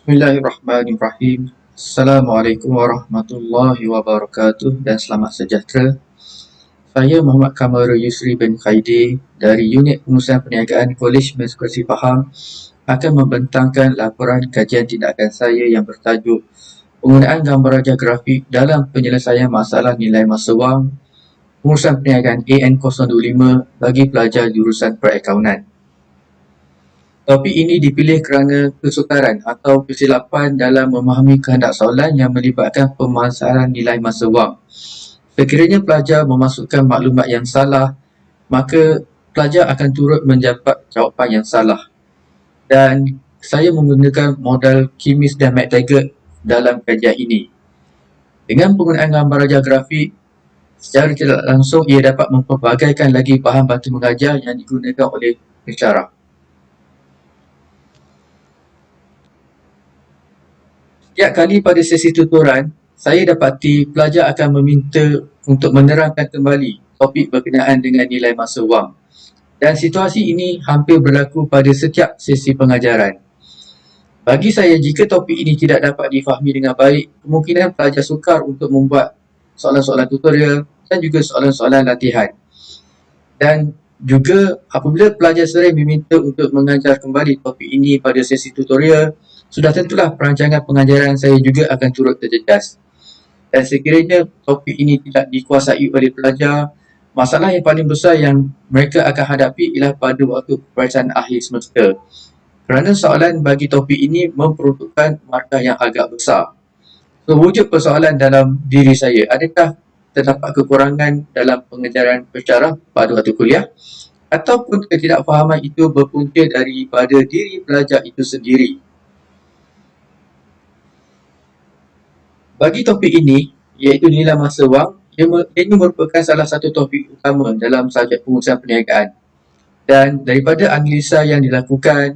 Bismillahirrahmanirrahim. Assalamualaikum warahmatullahi wabarakatuh dan selamat sejahtera. Saya Muhammad Kamarul Yusri bin Khaidi dari Unit Pengurusan Perniagaan Kolej Mensukripsi Faham akan membentangkan laporan kajian tindakan saya yang bertajuk Penggunaan Gambar Raja Grafik dalam Penyelesaian Masalah Nilai Masa Wang Pengurusan Perniagaan AN025 bagi pelajar jurusan Perakaunan. Topik ini dipilih kerana kesukaran atau kesilapan dalam memahami kehendak soalan yang melibatkan pemasaran nilai masa wang. Sekiranya pelajar memasukkan maklumat yang salah, maka pelajar akan turut mendapat jawapan yang salah. Dan saya menggunakan modal Kimis dan McTaggart dalam kajian ini. Dengan penggunaan gambar raja grafik, secara tidak langsung ia dapat mempelbagaikan lagi bahan bantu mengajar yang digunakan oleh pensyarah. Setiap kali pada sesi tutoran, saya dapati pelajar akan meminta untuk menerangkan kembali topik berkenaan dengan nilai masa wang. Dan situasi ini hampir berlaku pada setiap sesi pengajaran. Bagi saya, jika topik ini tidak dapat difahami dengan baik, kemungkinan pelajar sukar untuk membuat soalan-soalan tutorial dan juga soalan-soalan latihan. Dan juga apabila pelajar sering meminta untuk mengajar kembali topik ini pada sesi tutorial, sudah tentulah perancangan pengajaran saya juga akan turut terjejas. Dan sekiranya topik ini tidak dikuasai oleh pelajar, masalah yang paling besar yang mereka akan hadapi ialah pada waktu peperiksaan akhir semester. Kerana soalan bagi topik ini memperuntukkan markah yang agak besar. So, wujud persoalan dalam diri saya, adakah terdapat kekurangan dalam pengajaran pensyarah pada waktu kuliah? Ataupun ketidakfahaman itu berpunca daripada diri pelajar itu sendiri? Bagi topik ini, iaitu nilai masa wang, ini merupakan salah satu topik utama dalam subjek pengurusan perniagaan. Dan daripada analisa yang dilakukan,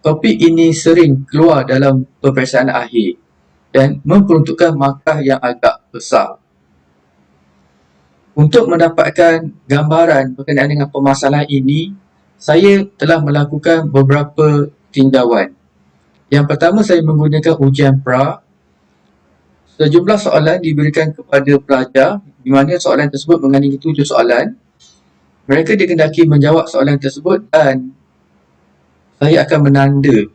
topik ini sering keluar dalam peperiksaan akhir dan memperuntukkan markah yang agak besar. Untuk mendapatkan gambaran berkenaan dengan permasalahan ini, saya telah melakukan beberapa tinjauan. Yang pertama, saya menggunakan ujian pra. Sejumlah soalan diberikan kepada pelajar di mana soalan tersebut mengandungi 7 soalan. Mereka dikendaki menjawab soalan tersebut dan saya akan menanda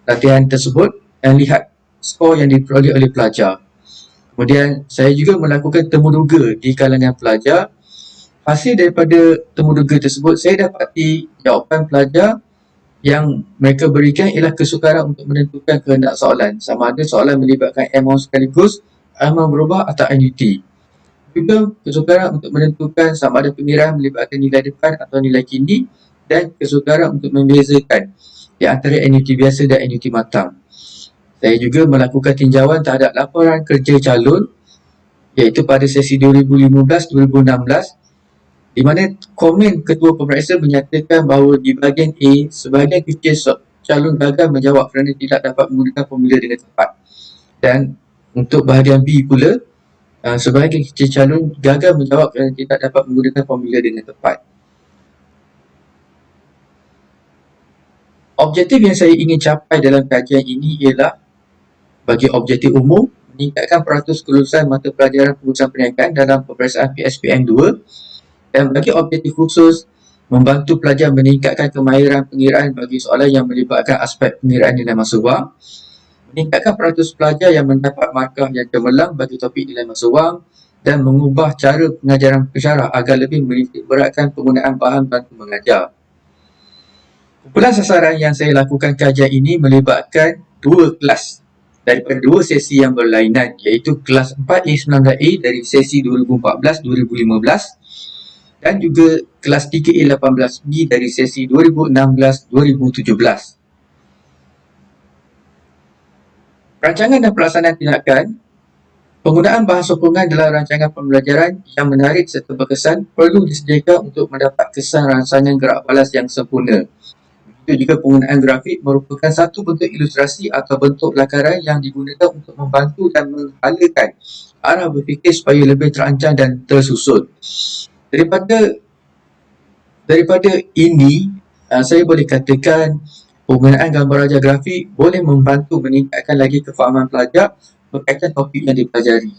latihan tersebut dan lihat skor yang diperoleh oleh pelajar. Kemudian saya juga melakukan temuduga di kalangan pelajar. Hasil daripada temuduga tersebut, saya dapati jawapan pelajar yang mereka berikan ialah kesukaran untuk menentukan kehendak soalan. Sama ada soalan melibatkan amount sekaligus, amount berubah atau annuity. Juga kesukaran untuk menentukan sama ada pengiraan melibatkan nilai depan atau nilai kini dan kesukaran untuk membezakan di antara annuity biasa dan annuity matang. Saya juga melakukan tinjauan terhadap laporan kerja calon iaitu pada sesi 2015-2016 di mana komen ketua pemeriksa menyatakan bahawa di bahagian A, sebahagian kecil calon gagal menjawab kerana tidak dapat menggunakan formula dengan tepat. Dan untuk bahagian B pula, sebahagian kecil calon gagal menjawab kerana tidak dapat menggunakan formula dengan tepat. Objektif yang saya ingin capai dalam kajian ini ialah bagi objektif umum, meningkatkan peratus kelulusan mata pelajaran pengurusan perniagaan dalam peperiksaan PSPM 2 dan bagi objektif khusus, membantu pelajar meningkatkan kemahiran pengiraan bagi soalan yang melibatkan aspek pengiraan nilai masa wang, meningkatkan peratus pelajar yang mendapat markah yang cemerlang bagi topik nilai masa wang dan mengubah cara pengajaran pensyarah agar lebih menitik beratkan penggunaan bahan bantu mengajar. Kumpulan sasaran yang saya lakukan kajian ini melibatkan dua kelas daripada dua sesi yang berlainan iaitu kelas 4A19A dari sesi 2014-2015 dan juga kelas 3A18B dari sesi 2016-2017. Rancangan dan pelaksanaan tindakan. Penggunaan bahan sokongan dalam rancangan pembelajaran yang menarik serta berkesan perlu disediakan untuk mendapat kesan rancangan gerak balas yang sempurna. Begitu juga penggunaan grafik merupakan satu bentuk ilustrasi atau bentuk lakaran yang digunakan untuk membantu dan menghalakan arah berfikir supaya lebih terancang dan tersusun. Daripada ini, saya boleh katakan penggunaan gambar raja grafik boleh membantu meningkatkan lagi kefahaman pelajar berkaitan topik yang dipelajari.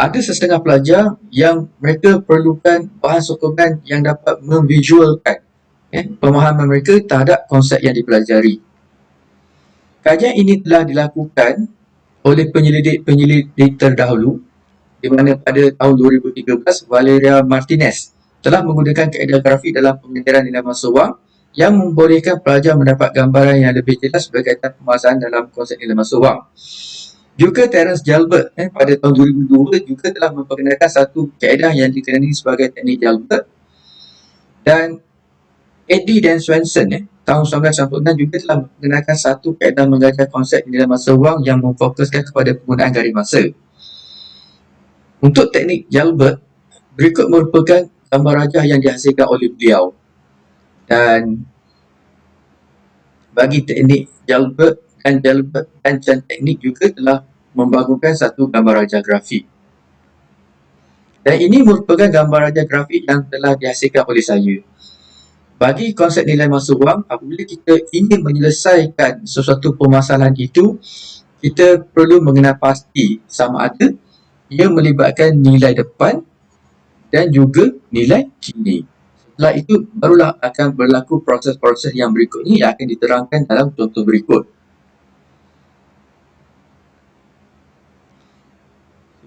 Ada sesetengah pelajar yang mereka perlukan bahan sokongan yang dapat memvisualkan pemahaman mereka terhadap konsep yang dipelajari. Kajian ini telah dilakukan oleh penyelidik terdahulu, di mana pada tahun 2013 Valeria Martinez telah menggunakan kaedah grafik dalam pengajaran nilai masa wang yang membolehkan pelajar mendapat gambaran yang lebih jelas berkaitan pemasaran dalam konsep nilai masa wang. Juga Terence Gilbert pada tahun 2002 juga telah memperkenalkan satu kaedah yang dikenali sebagai teknik Gilbert, dan Eddy dan Swenson tahun 1996 juga telah memperkenalkan satu kaedah mengajar konsep nilai masa wang yang memfokuskan kepada penggunaan garis masa. Untuk teknik Gilbert, berikut merupakan gambar rajah yang dihasilkan oleh beliau. Dan bagi teknik Gilbert dan teknik juga telah membangunkan satu gambar rajah grafik. Dan ini merupakan gambar rajah grafik yang telah dihasilkan oleh saya. Bagi konsep nilai masa wang, apabila kita ingin menyelesaikan sesuatu permasalahan itu, kita perlu mengenal pasti sama ada ia melibatkan nilai depan dan juga nilai kini. Setelah itu, barulah akan berlaku proses-proses yang berikut ini yang akan diterangkan dalam contoh berikut.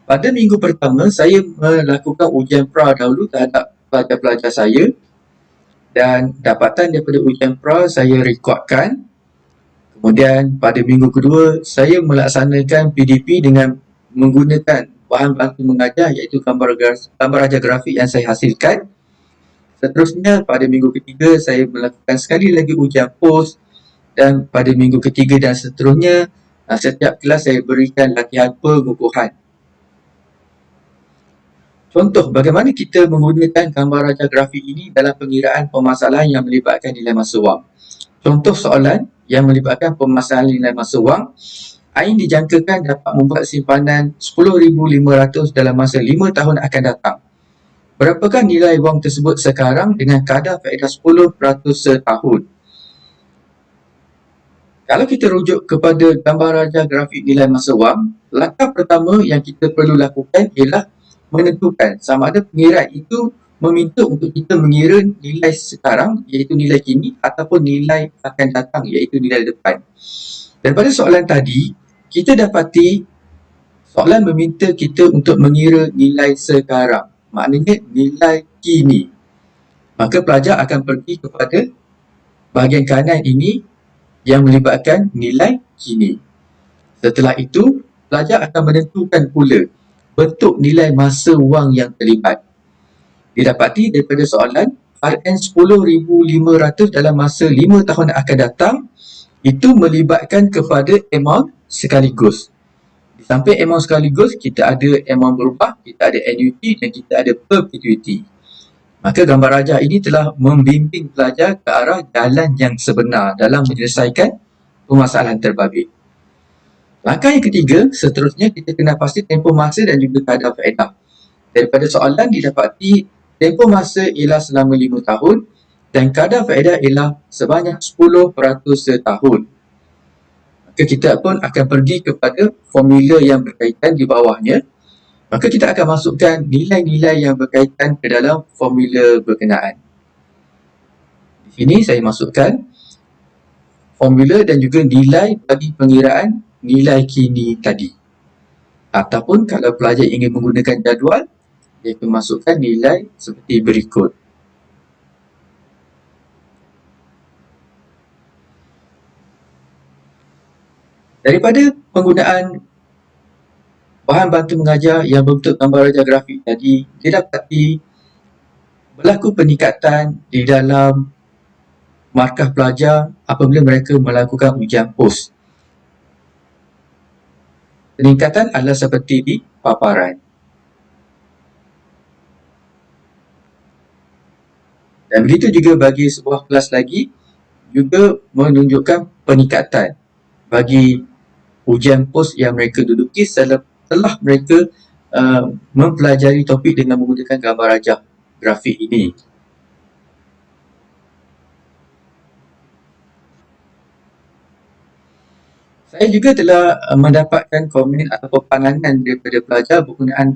Pada minggu pertama, saya melakukan ujian pra dahulu terhadap pelajar-pelajar saya, dan dapatan daripada ujian pra saya rekodkan. Kemudian pada minggu kedua, saya melaksanakan PDP dengan menggunakan bahan bantu mengajar iaitu gambar raja grafik yang saya hasilkan. Seterusnya pada minggu ketiga, saya melakukan sekali lagi ujian post, dan pada minggu ketiga dan seterusnya, setiap kelas saya berikan latihan pengukuhan. Contoh bagaimana kita menggunakan gambar raja grafik ini dalam pengiraan permasalahan yang melibatkan nilai masa wang. Contoh soalan yang melibatkan permasalahan nilai masa wang. Ain dijangkakan dapat membuat simpanan 10,500 dalam masa 5 tahun akan datang. Berapakah nilai wang tersebut sekarang dengan kadar faedah 10% setahun? Kalau kita rujuk kepada gambar raja grafik nilai masa wang, langkah pertama yang kita perlu lakukan ialah menentukan sama ada pengiraan itu meminta untuk kita mengira nilai sekarang iaitu nilai kini ataupun nilai akan datang iaitu nilai depan. Daripada soalan tadi, kita dapati soalan meminta kita untuk mengira nilai sekarang, maknanya nilai kini. Maka pelajar akan pergi kepada bahagian kanan ini yang melibatkan nilai kini. Setelah itu, pelajar akan menentukan pula bentuk nilai masa wang yang terlibat. Didapati daripada soalan, RN 10,500 dalam masa 5 tahun akan datang, itu melibatkan kepada amount sekaligus. Di samping amount sekaligus, kita ada amount berubah, kita ada annuity dan kita ada perpetuity. Maka gambar rajah ini telah membimbing pelajar ke arah jalan yang sebenar dalam menyelesaikan permasalahan terbabit. Langkah yang ketiga, seterusnya kita kena pasti tempoh masa dan juga kadar faedah. Daripada soalan didapati tempoh masa ialah selama 5 tahun dan kadar faedah ialah sebanyak 10% setahun. Maka kita pun akan pergi kepada formula yang berkaitan di bawahnya. Maka kita akan masukkan nilai-nilai yang berkaitan ke dalam formula berkenaan. Di sini saya masukkan formula dan juga nilai bagi pengiraan nilai kini tadi. Ataupun kalau pelajar ingin menggunakan jadual, dia akan masukkan nilai seperti berikut. Daripada penggunaan bahan bantu mengajar yang berbentuk gambar raja grafik tadi, didapati berlaku peningkatan di dalam markah pelajar apabila mereka melakukan ujian post. Peningkatan adalah seperti di paparan. Dan begitu juga bagi sebuah kelas lagi, juga menunjukkan peningkatan bagi ujian post yang mereka duduki setelah mereka mempelajari topik dengan menggunakan gambar rajah grafik ini. Saya juga telah mendapatkan komen atau pandangan daripada pelajar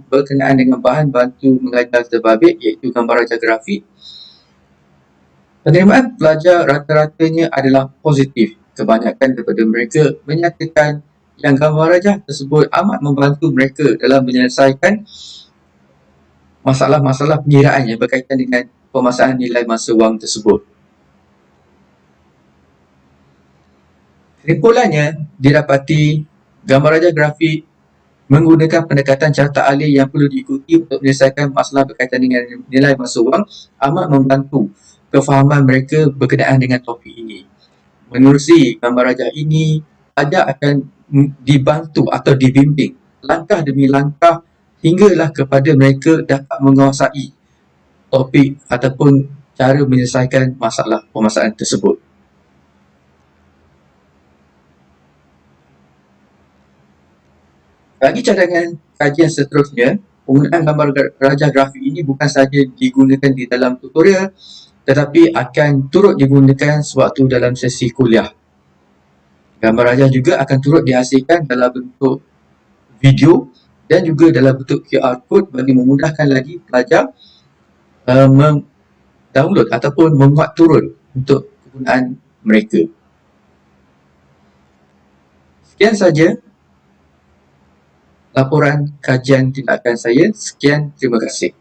berkenaan dengan bahan bantu mengajar terbabit iaitu gambar raja grafik. Penerimaan pelajar rata-ratanya adalah positif. Kebanyakan daripada mereka menyatakan yang gambar raja tersebut amat membantu mereka dalam menyelesaikan masalah-masalah pengiraan yang berkaitan dengan pemasangan nilai masa wang tersebut. Kesimpulannya, didapati gambar raja grafik menggunakan pendekatan carta alih yang perlu diikuti untuk menyelesaikan masalah berkaitan dengan nilai masa wang amat membantu kefahaman mereka berkenaan dengan topik ini. Menerusi gambar raja ini, pelajar akan dibantu atau dibimbing langkah demi langkah hinggalah kepada mereka dapat menguasai topik ataupun cara menyelesaikan masalah pemasaran tersebut. Bagi cadangan kajian seterusnya, penggunaan gambar raja grafik ini bukan sahaja digunakan di dalam tutorial tetapi akan turut digunakan sewaktu dalam sesi kuliah. Gambar raja juga akan turut dihasilkan dalam bentuk video dan juga dalam bentuk QR code bagi memudahkan lagi pelajar download ataupun memuat turun untuk kegunaan mereka. Sekian saja laporan kajian tindakan saya. Sekian, terima kasih.